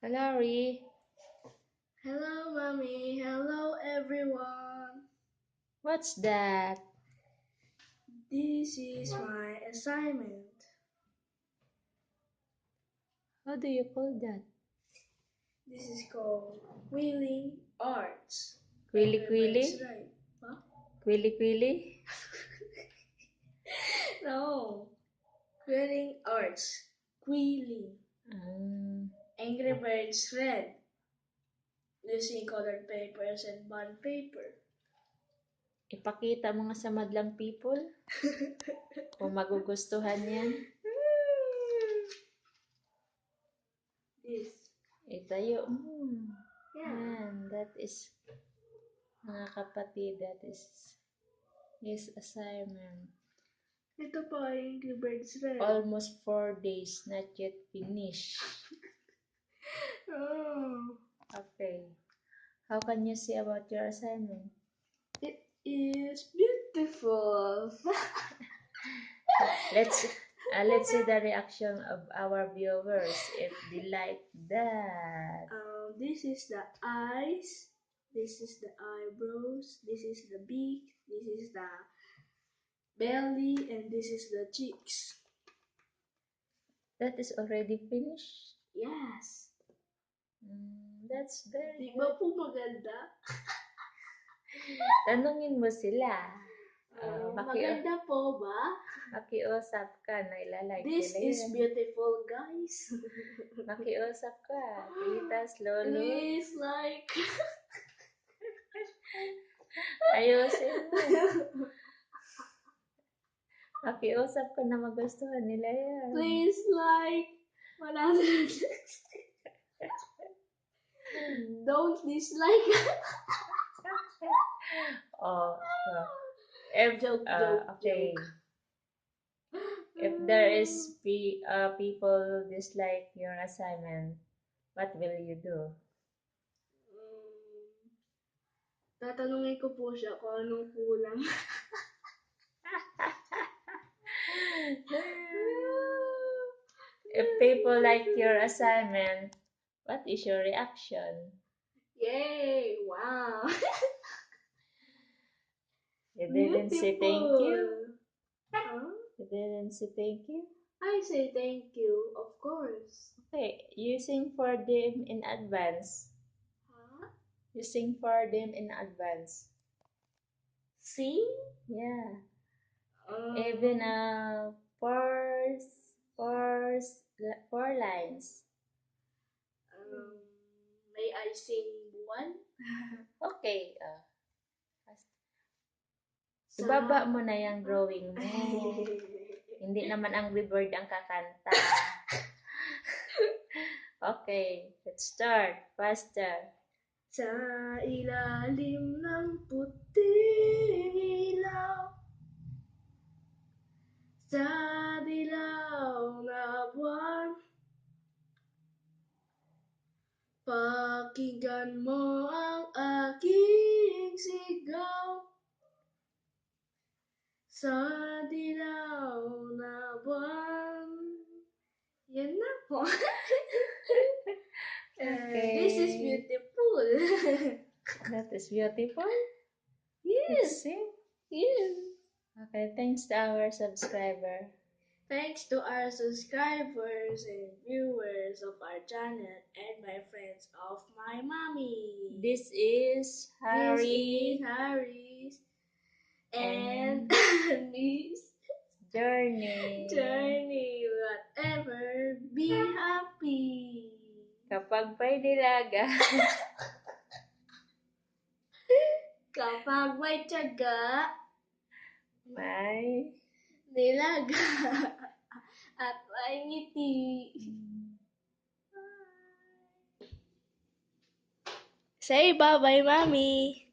Larry, Hello, Mommy. Hello, everyone. what's that? This is my assignment. How do you call that? This is called Quilling Arts. Quilly Everybody's quilly? right. Huh? Quilly quilly? No. Quilling Arts. Quilling. Angry Birds Red. Using colored papers and bond paper. Ipakita mo nga sa madlang people kung magugustuhan yan. This. Itayo mo. Yeah. Yan, that is, mga kapatid, that is his assignment. Ito pa, Angry Birds Red. Almost 4 days, not yet finished. Oh. Okay. How can you say about your assignment? It is beautiful. Let's see the reaction of our viewers if they like that. This is the eyes, this is the eyebrows, this is the beak, this is the belly, and this is the cheeks. That is already finished? Yes. That's very Di good. ba po maganda? Tanungin mo sila. Maganda po ba? Makiusap ka na ilalike This nila is yan. beautiful, guys. Makiusap ka. Tilitas, lolo. Please like. Ayusin mo. Makiusap ka na magustuhan nila yan. Please like. 100. Don't dislike. Joke. Okay. If there is people dislike your assignment, what will you do? Tatanungin ko po siya kung anong kulang. If people like your assignment, what is your reaction? Yay! Wow! You didn't say thank you? Huh? You didn't say thank you? I say thank you, of course. Okay, you sing for them in advance. Huh? You sing for them in advance. Sing? Yeah. Even four lines. May I sing one? Okay. Ibaba mo na yung drawing mo. Hindi naman Angry Bird ang kakanta. Okay, let's start. Faster. Sa ilalim ng puting ilaw, sa dilaw na buwan, pakinggan mo ang aking sigaw. Sa dilaw na buwan. Yan na po. Okay. This is beautiful. That is beautiful. Yes. Sing. Yes. Okay, thanks to our subscriber. Thanks to our subscribers and viewers of our channel and my friends of my mommy. This is Harry and Harnies journey. Whatever, be happy. Kapag may nilaga. Kapag may tiyaga, May nilaga, at may ngiti. Say bye-bye, Mommy.